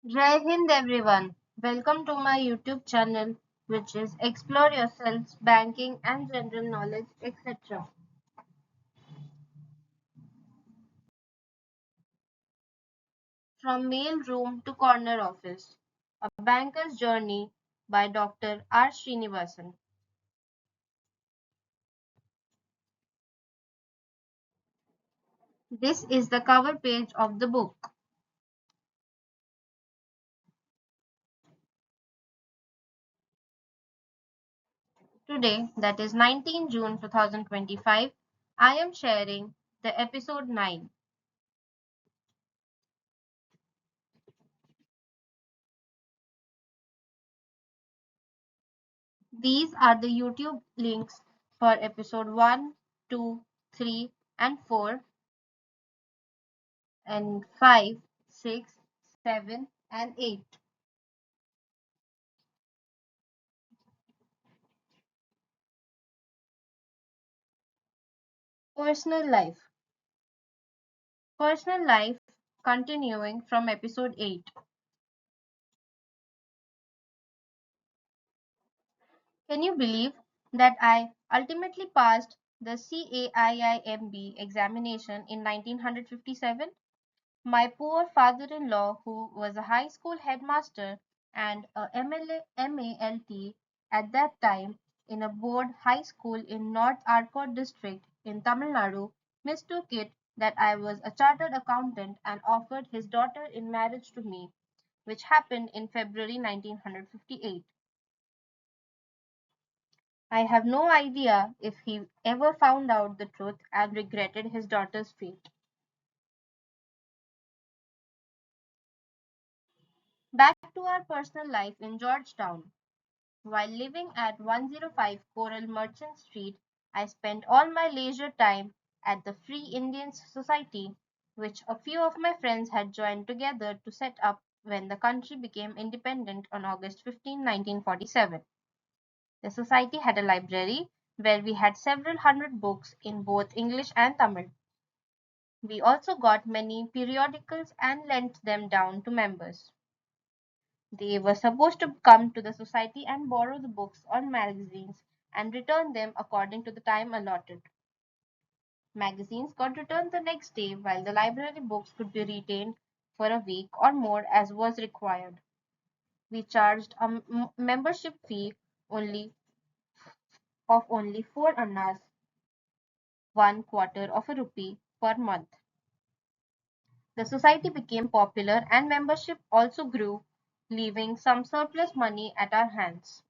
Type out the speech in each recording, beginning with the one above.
Jai Hind everyone. Welcome to my YouTube channel, which is Explore Yourselves, Banking and General Knowledge, etc. From Mailroom to Corner Office, A Banker's Journey by Dr. R. Srinivasan. This is the cover page of the book. Today, that is 19 June 2025, I am sharing the episode 9. These are the YouTube links for episode 1, 2, 3, and 4 and 5, 6, 7, and 8. Personal life. Personal life continuing from episode 8. Can you believe that I ultimately passed the CAIIMB examination in 1957? My poor father in law, who was a high school headmaster and a MALT at that time in a board high school in North Arcot district in Tamil Nadu, mistook it that I was a chartered accountant and offered his daughter in marriage to me, which happened in February 1958. I have no idea if he ever found out the truth and regretted his daughter's fate. Back to our personal life in Georgetown. While living at 105 Coral Merchant Street, I spent all my leisure time at the Free Indian Society, which a few of my friends had joined together to set up when the country became independent on August 15, 1947. The society had a library where we had several hundred books in both English and Tamil. We also got many periodicals and lent them down to members. They were supposed to come to the society and borrow the books or magazines and return them according to the time allotted. Magazines got returned the next day, while the library books could be retained for a week or more as was required. We charged a membership fee only of only 4 annas, 1/4 of a rupee per month. The society became popular and membership also grew, leaving some surplus money at our hands.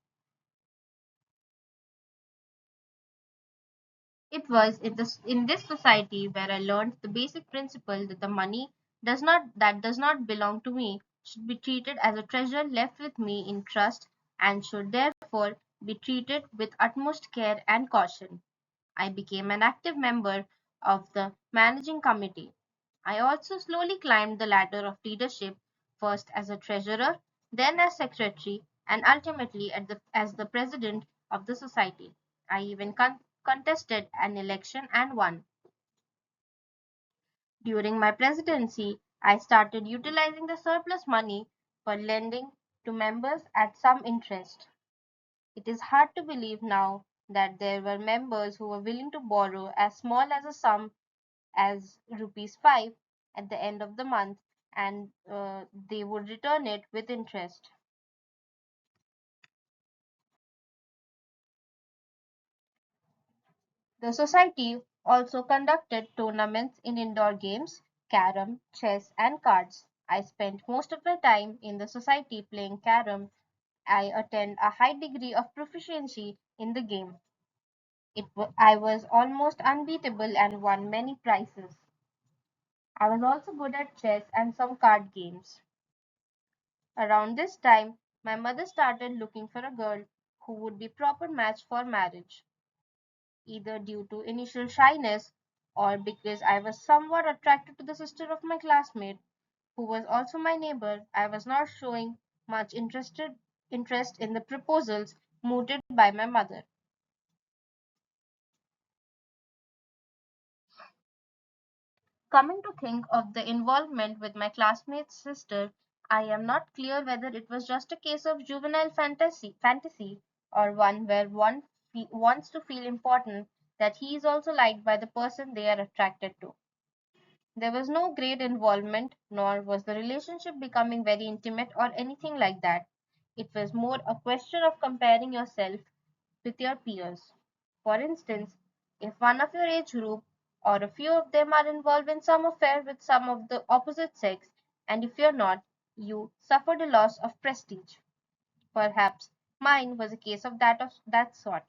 It was in this society where I learned the basic principle that the money does not belong to me should be treated as a treasure left with me in trust and should therefore be treated with utmost care and caution. I became an active member of the managing committee. I also slowly climbed the ladder of leadership, first as a treasurer, then as secretary, and ultimately as the president of the society. I even contested an election and won. During my presidency, I started utilizing the surplus money for lending to members at some interest. It is hard to believe now that there were members who were willing to borrow as small as a sum as rupees 5 at the end of the month, and they would return it with interest. The society also conducted tournaments in indoor games, carom, chess, and cards. I spent most of my time in the society playing carom. I attained a high degree of proficiency in the game. I was almost unbeatable and won many prizes. I was also good at chess and some card games. Around this time, my mother started looking for a girl who would be proper match for marriage, either due to initial shyness or because I was somewhat attracted to the sister of my classmate, who was also my neighbor. I was not showing much interest in the proposals mooted by my mother. Coming to think of the involvement with my classmate's sister, I am not clear whether it was just a case of juvenile fantasy or one where one wants to feel important that he is also liked by the person they are attracted to. There was no great involvement, nor was the relationship becoming very intimate or anything like that. It was more a question of comparing yourself with your peers. For instance, if one of your age group or a few of them are involved in some affair with some of the opposite sex, and if you're not, you suffered a loss of prestige. Perhaps mine was a case of that sort,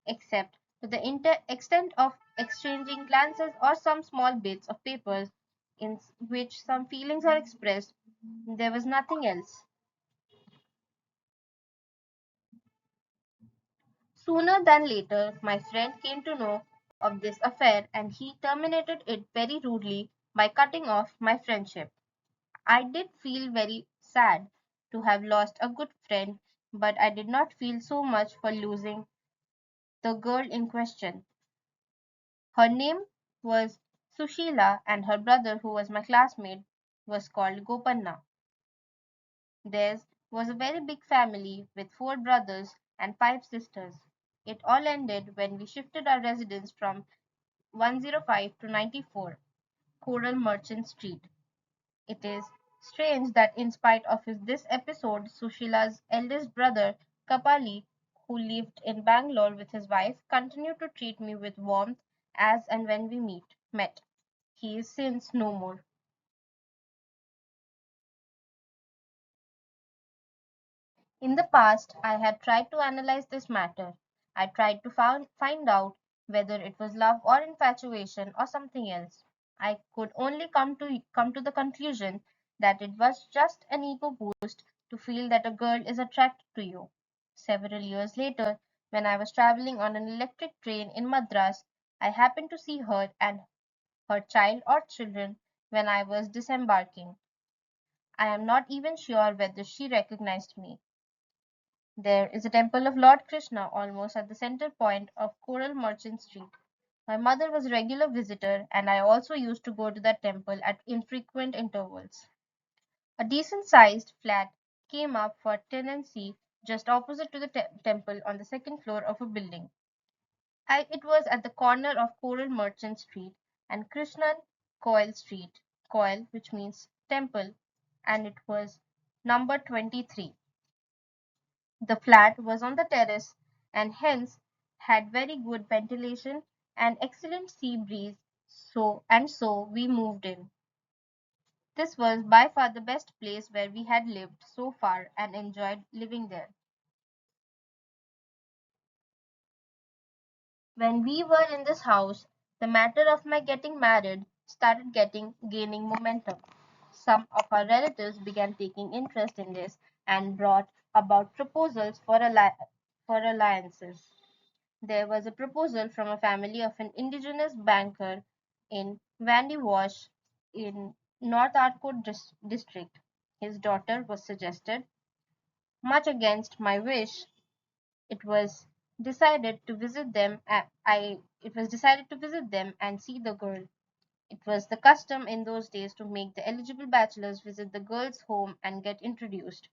except to the extent of exchanging glances or some small bits of papers in which some feelings are expressed. There was nothing else. Sooner than later, my friend came to know of this affair and he terminated it very rudely by cutting off my friendship. I did feel very sad to have lost a good friend, but I did not feel so much for losing the girl in question. Her name was Sushila, and her brother, who was my classmate, was called Gopanna. Theirs was a very big family with 4 brothers and 5 sisters. It all ended when we shifted our residence from 105 to 94 Coral Merchant Street. It is strange that in spite of this episode, Sushila's eldest brother, Kapali, who lived in Bangalore with his wife, continued to treat me with warmth as and when we met. He is since no more. In the past, I had tried to analyze this matter. I tried to find out whether it was love or infatuation or something else. I could only come to the conclusion that it was just an ego boost to feel that a girl is attracted to you. Several years later, when I was traveling on an electric train in Madras, I happened to see her and her child or children when I was disembarking. I am not even sure whether she recognized me. There is a temple of Lord Krishna almost at the center point of Coral Merchant Street. My mother was a regular visitor, and I also used to go to that temple at infrequent intervals. A decent sized flat came up for tenancy just opposite to the temple on the second floor of a building. It was at the corner of Coral Merchant Street and Krishnan Coil Street, Coil, which means temple, and it was number 23. The flat was on the terrace and hence had very good ventilation and excellent sea breeze, so we moved in. This was by far the best place where we had lived so far and enjoyed living there. When we were in this house, the matter of my getting married started gaining momentum. Some of our relatives began taking interest in this and brought about proposals for alliances. There was a proposal from a family of an indigenous banker in Vandewash in North Arcot district. His daughter was suggested, much against my wish. It was decided to visit them. It was decided to visit them and see the girl. It was the custom in those days to make the eligible bachelors visit the girl's home and get introduced.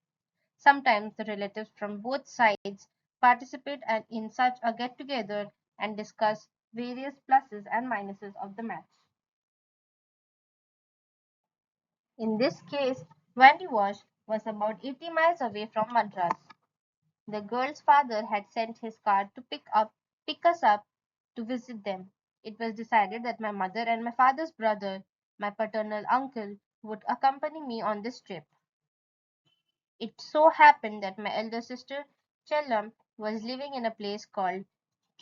Sometimes the relatives from both sides participate in such a get together and discuss various pluses and minuses of the match. In this case, Vandewash was about 80 miles away from Madras. The girl's father had sent his car to pick us up to visit them. It was decided that my mother and my father's brother, my paternal uncle, would accompany me on this trip. It so happened that my elder sister, Chellam, was living in a place called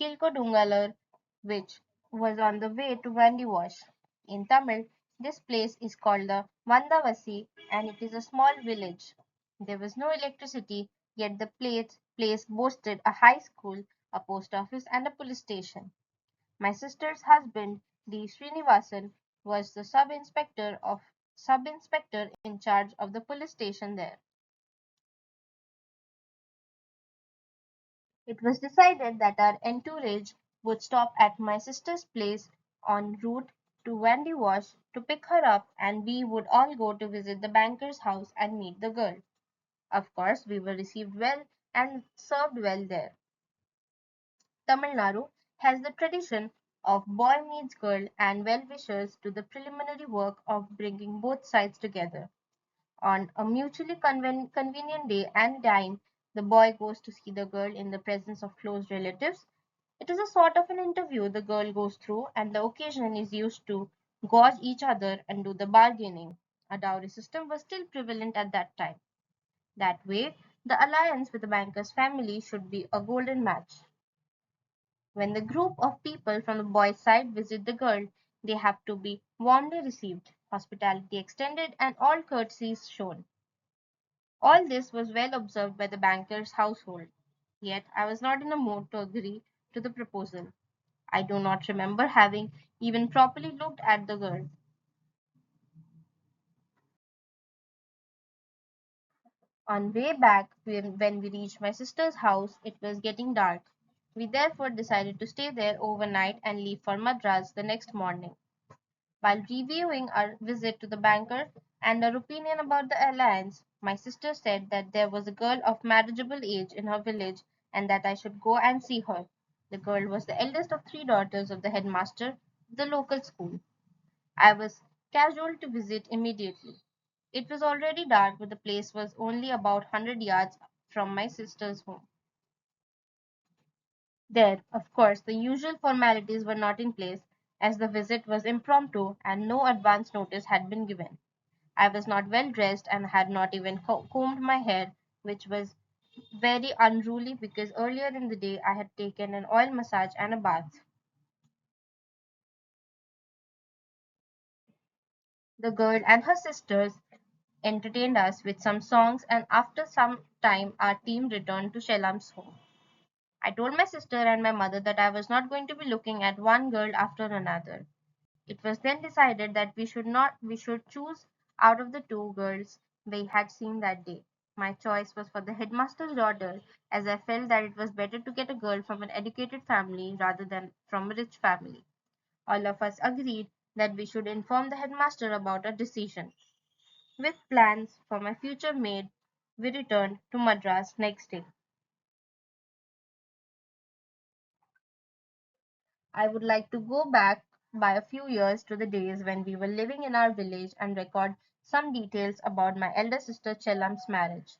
Kilkodungalar, which was on the way to Vandewash. In Tamil, this place is called the Vandavasi and it is a small village. There was no electricity, yet the place boasted a high school, a post office, and a police station. My sister's husband, D. Srinivasan, was the sub-inspector in charge of the police station there. It was decided that our entourage would stop at my sister's place en route to Wendy Wash to pick her up, and we would all go to visit the banker's house and meet the girl. Of course, we were received well and served well there. Tamil Nadu has the tradition of boy meets girl and well wishers do the preliminary work of bringing both sides together. On a mutually convenient day and time, the boy goes to see the girl in the presence of close relatives. It is a sort of an interview the girl goes through, and the occasion is used to gauge each other and do the bargaining. A dowry system was still prevalent at that time. That way, the alliance with the banker's family should be a golden match. When the group of people from the boy's side visit the girl, they have to be warmly received, hospitality extended, and all courtesies shown. All this was well observed by the banker's household. Yet I was not in a mood to agree to the proposal. I do not remember having even properly looked at the girl. On way back, when we reached my sister's house, it was getting dark. We therefore decided to stay there overnight and leave for Madras the next morning. While reviewing our visit to the banker and our opinion about the alliance, my sister said that there was a girl of marriageable age in her village and that I should go and see her. The girl was the eldest of three daughters of the headmaster of the local school. I was casual to visit immediately. It was already dark, but the place was only about 100 yards from my sister's home. There, of course, the usual formalities were not in place, as the visit was impromptu and no advance notice had been given. I was not well dressed and had not even combed my hair, which was very unruly because earlier in the day I had taken an oil massage and a bath. The girl and her sisters entertained us with some songs, and after some time our team returned to Shellam's home. I told my sister and my mother that I was not going to be looking at one girl after another. It was then decided that we should choose out of the two girls we had seen that day. My choice was for the headmaster's daughter, as I felt that it was better to get a girl from an educated family rather than from a rich family. All of us agreed that we should inform the headmaster about our decision. With plans for my future made, we returned to Madras next day. I would like to go back by a few years to the days when we were living in our village and record some details about my elder sister Chellam's marriage.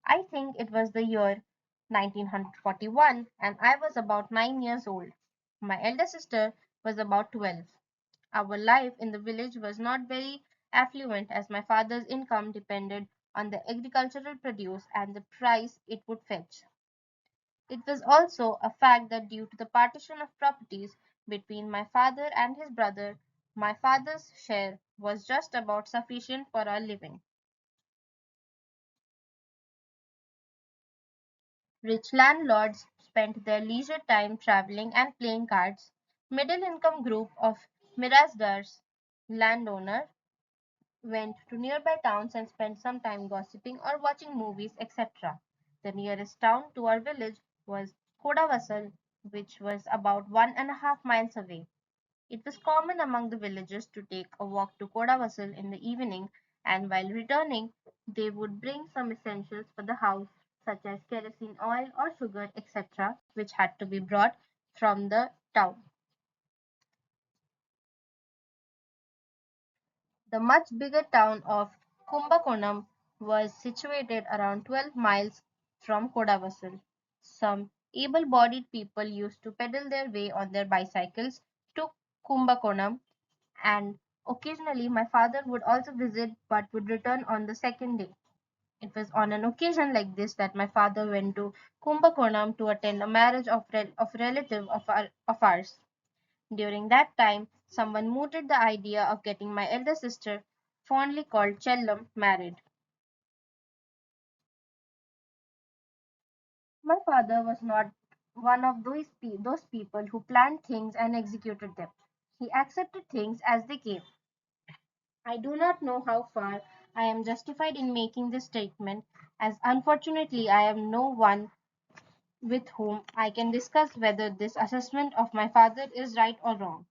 I think it was the year 1941 and I was about 9 years old. My elder sister was about 12. Our life in the village was not very affluent as my father's income depended on the agricultural produce and the price it would fetch. It was also a fact that due to the partition of properties between my father and his brother, my father's share was just about sufficient for our living. Rich landlords spent their leisure time traveling and playing cards. Middle income group of Mirasdars landowner went to nearby towns and spent some time gossiping or watching movies, etc. The nearest town to our village was Kodavasal, which was about 1.5 miles away. It was common among the villagers to take a walk to Kodavasal in the evening, and while returning, they would bring some essentials for the house, such as kerosene oil or sugar, etc., which had to be brought from the town. The much bigger town of Kumbakonam was situated around 12 miles from Kodavasal. Some able bodied people used to pedal their way on their bicycles to Kumbakonam, and occasionally my father would also visit but would return on the second day. It was on an occasion like this that my father went to Kumbakonam to attend a marriage of a relative of ours. During that time, someone mooted the idea of getting my elder sister, fondly called Chellam, married. My father was not one of those people who planned things and executed them. He accepted things as they came. I do not know how far I am justified in making this statement, as unfortunately I am no one with whom I can discuss whether this assessment of my father is right or wrong.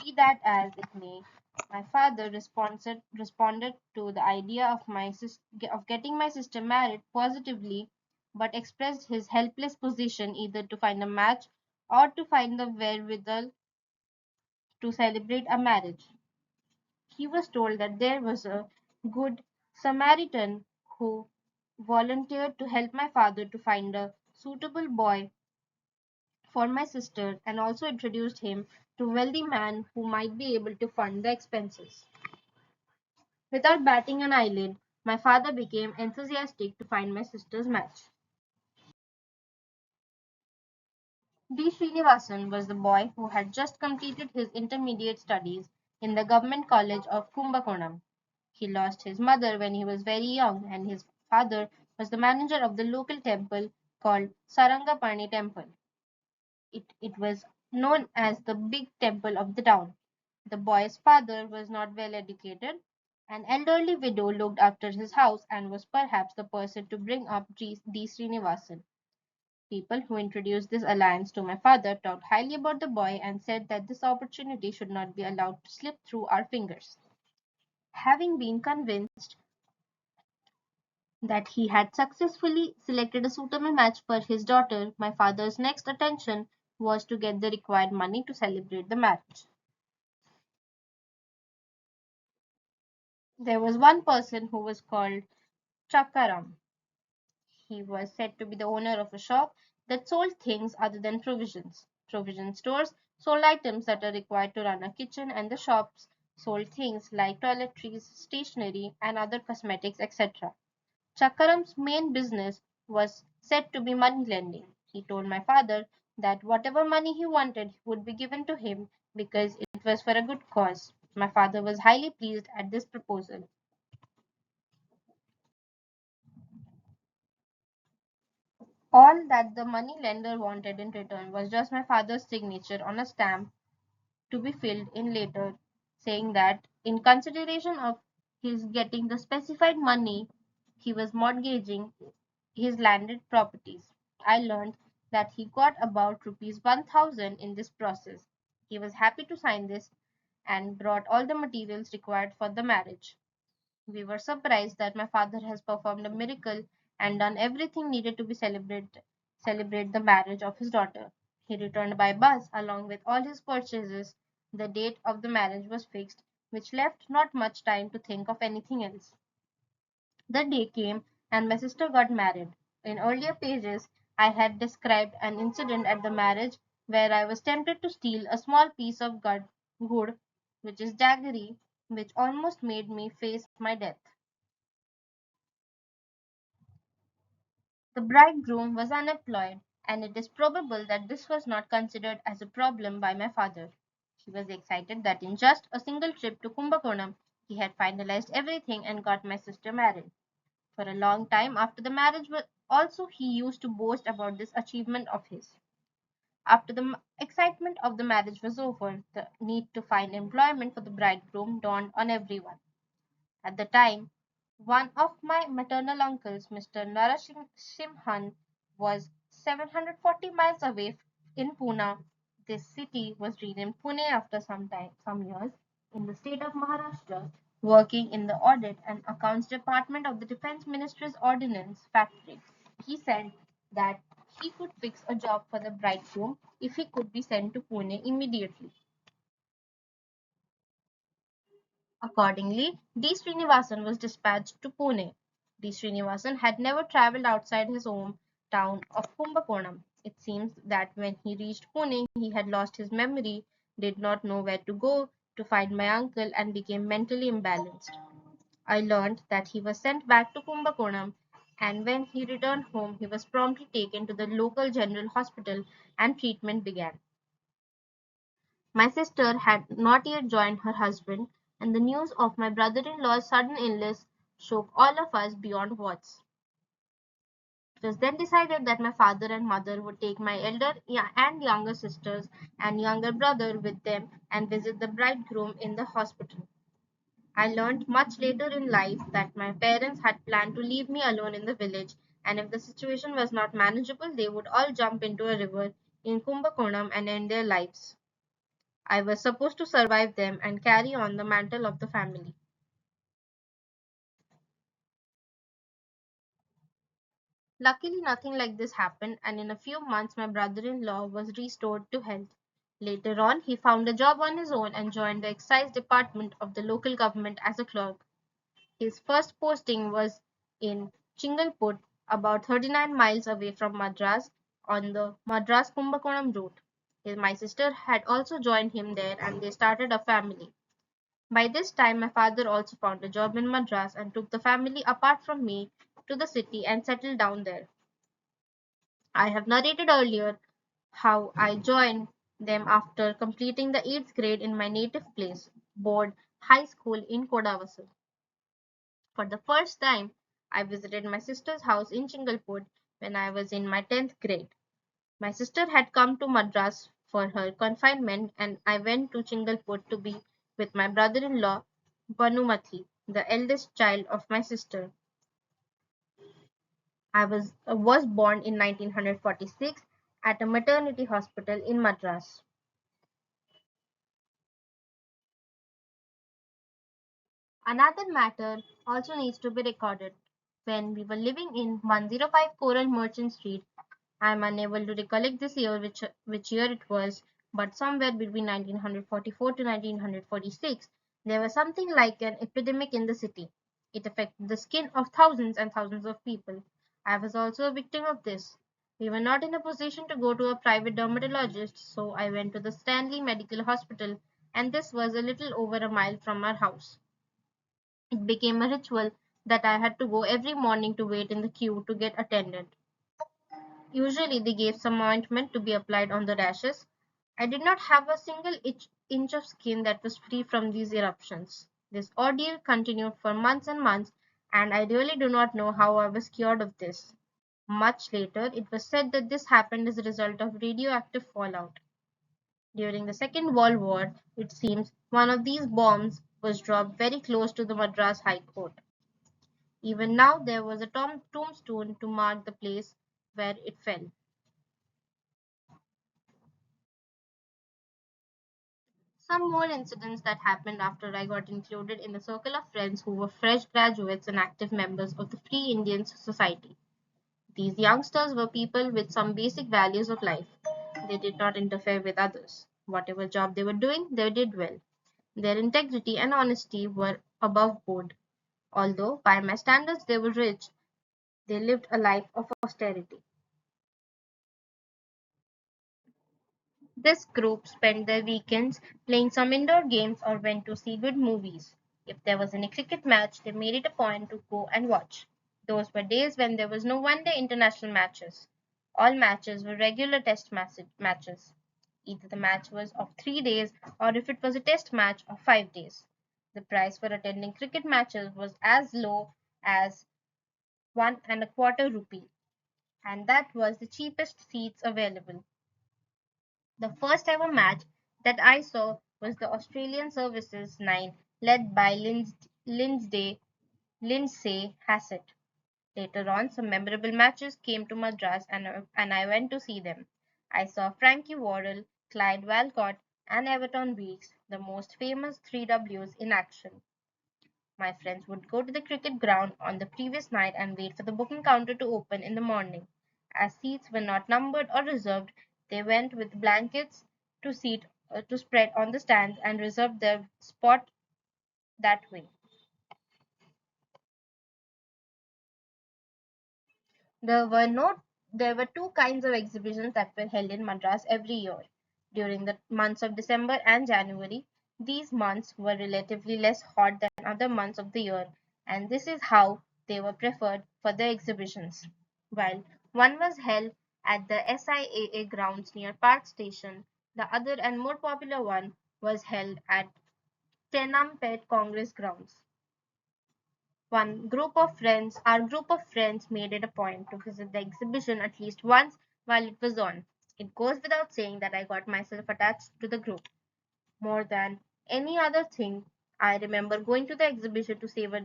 Be that as it may, my father responded to the idea of of getting my sister married positively, but expressed his helpless position either to find a match or to find the wherewithal to celebrate a marriage. He was told that there was a good Samaritan who volunteered to help my father to find a suitable boy for my sister and also introduced him to a wealthy man who might be able to fund the expenses. Without batting an eyelid, my father became enthusiastic to find my sister's match. D. Srinivasan was the boy who had just completed his intermediate studies in the Government College of Kumbakonam. He lost his mother when he was very young, and his father was the manager of the local temple called Sarangapani Temple. It was known as the big temple of the town. The boy's father was not well educated. An elderly widow looked after his house and was perhaps the person to bring up D. Srinivasan. People who introduced this alliance to my father talked highly about the boy and said that this opportunity should not be allowed to slip through our fingers. Having been convinced that he had successfully selected a suitable match for his daughter, my father's next attention was to get the required money to celebrate the marriage. There was one person who was called Chakaram. He was said to be the owner of a shop that sold things other than provisions. Provision stores sold items that are required to run a kitchen, and the shops sold things like toiletries, stationery, and other cosmetics, etc. Chakaram's main business was said to be money lending. He told my father that whatever money he wanted would be given to him because it was for a good cause. My father was highly pleased at this proposal. All that the money lender wanted in return was just my father's signature on a stamp to be filled in later, saying that in consideration of his getting the specified money, he was mortgaging his landed properties. I learned that he got about rupees 1000 in this process. He was happy to sign this and brought all the materials required for the marriage. We were surprised that my father has performed a miracle and done everything needed to be celebrate the marriage of his daughter. He returned by bus along with all his purchases. The date of the marriage was fixed, which left not much time to think of anything else. The day came and my sister got married. In earlier pages, I had described an incident at the marriage where I was tempted to steal a small piece of good, which is jaggery, which almost made me face my death. The bridegroom was unemployed, and it is probable that this was not considered as a problem by my father. He was excited that in just a single trip to Kumbakonam, he had finalized everything and got my sister married. For a long time after the marriage also he used to boast about this achievement of his. After the excitement of the marriage was over, the need to find employment for the bridegroom dawned on everyone. At the time, one of my maternal uncles, Mr. Narasimhan, was 740 miles away in Pune. This city was renamed Pune after some years in the state of Maharashtra, working in the audit and accounts department of the Defense Ministry's ordnance factory. He said that he could fix a job for the bridegroom if he could be sent to Pune immediately. Accordingly, D. Srinivasan was dispatched to Pune. D. Srinivasan had never travelled outside his home town of Kumbakonam. It seems that when he reached Pune, he had lost his memory, did not know where to go to find my uncle, and became mentally imbalanced. I learned that he was sent back to Kumbakonam, and when he returned home, he was promptly taken to the local general hospital and treatment began. My sister had not yet joined her husband, and the news of my brother in law's sudden illness shook all of us beyond words. It was then decided that my father and mother would take my and younger sisters and younger brother with them and visit the bridegroom in the hospital. I learned much later in life that my parents had planned to leave me alone in the village, and if the situation was not manageable, they would all jump into a river in Kumbakonam and end their lives. I was supposed to survive them and carry on the mantle of the family. Luckily, nothing like this happened, and in a few months, my brother in law was restored to health. Later on, he found a job on his own and joined the excise department of the local government as a clerk. His first posting was in Chingalput, about 39 miles away from Madras, on the Madras Kumbakonam route. My sister had also joined him there and they started a family. By this time, my father also found a job in Madras and took the family apart from me to the city and settled down there. I have narrated earlier how I joined them after completing the 8th grade in my native place, Board High School in Kodavasur. For the first time, I visited my sister's house in Chingalput when I was in my 10th grade. My sister had come to Madras for her confinement, and I went to Chingalput to be with my brother in law, Banumathi, the eldest child of my sister. I was born in 1946 at a maternity hospital in Madras. Another matter also needs to be recorded. When we were living in 105 Coral Merchant Street, I am unable to recollect this year which year it was, but somewhere between 1944 to 1946, there was something like an epidemic in the city. It affected the skin of thousands and thousands of people. I was also a victim of this. We were not in a position to go to a private dermatologist, so I went to the Stanley Medical Hospital, and this was a little over a mile from our house. It became a ritual that I had to go every morning to wait in the queue to get attended. Usually they gave some ointment to be applied on the rashes. I did not have a single inch of skin that was free from these eruptions. This ordeal continued for months and months, and I really do not know how I was cured of this. Much later, it was said that this happened as a result of radioactive fallout. During the Second World War, it seems one of these bombs was dropped very close to the Madras High Court. Even now, there was a tombstone to mark the place where it fell. Some more incidents that happened after I got included in a circle of friends who were fresh graduates and active members of the Free Indians Society. These youngsters were people with some basic values of life. They did not interfere with others. Whatever job they were doing, they did well. Their integrity and honesty were above board. Although, by my standards, they were rich, they lived a life of austerity. This group spent their weekends playing some indoor games or went to see good movies. If there was any cricket match, they made it a point to go and watch. Those were days when there was no one-day international matches. All matches were regular matches. Either the match was of 3 days or if it was a test match of 5 days. The price for attending cricket matches was as low as 1.25 rupee, and that was the cheapest seats available. The first ever match that I saw was the Australian Services 9 led by Lindsay Hassett. Later on, some memorable matches came to Madras and I went to see them. I saw Frankie Worrell, Clyde Walcott, and Everton Weekes, the most famous 3Ws in action. My friends would go to the cricket ground on the previous night and wait for the booking counter to open in the morning. As seats were not numbered or reserved, they went with blankets to spread on the stands and reserved their spot that way. There were no there were two kinds of exhibitions that were held in Madras every year. During the months of December and January, these months were relatively less hot than other months of the year, and this is how they were preferred for the exhibitions. While one was held at the SIAA grounds near Park Station, the other and more popular one was held at Tenampet Congress grounds. Our group of friends made it a point to visit the exhibition at least once while it was on. It goes without saying that I got myself attached to the group. More than any other thing, I remember going to the exhibition to savor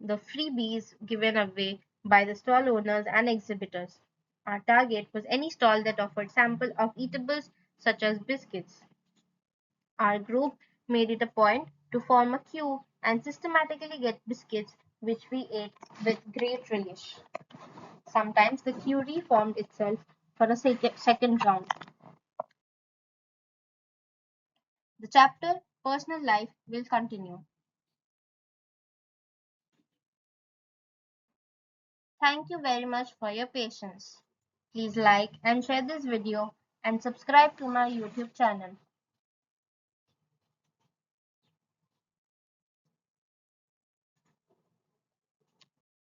the freebies given away by the stall owners and exhibitors. Our target was any stall that offered sample of eatables such as biscuits. Our group made it a point to form a queue and systematically get biscuits, which we ate with great relish. Sometimes the queue reformed itself for a second round. The chapter Personal Life will continue. Thank you very much for your patience. Please like and share this video and subscribe to my YouTube channel.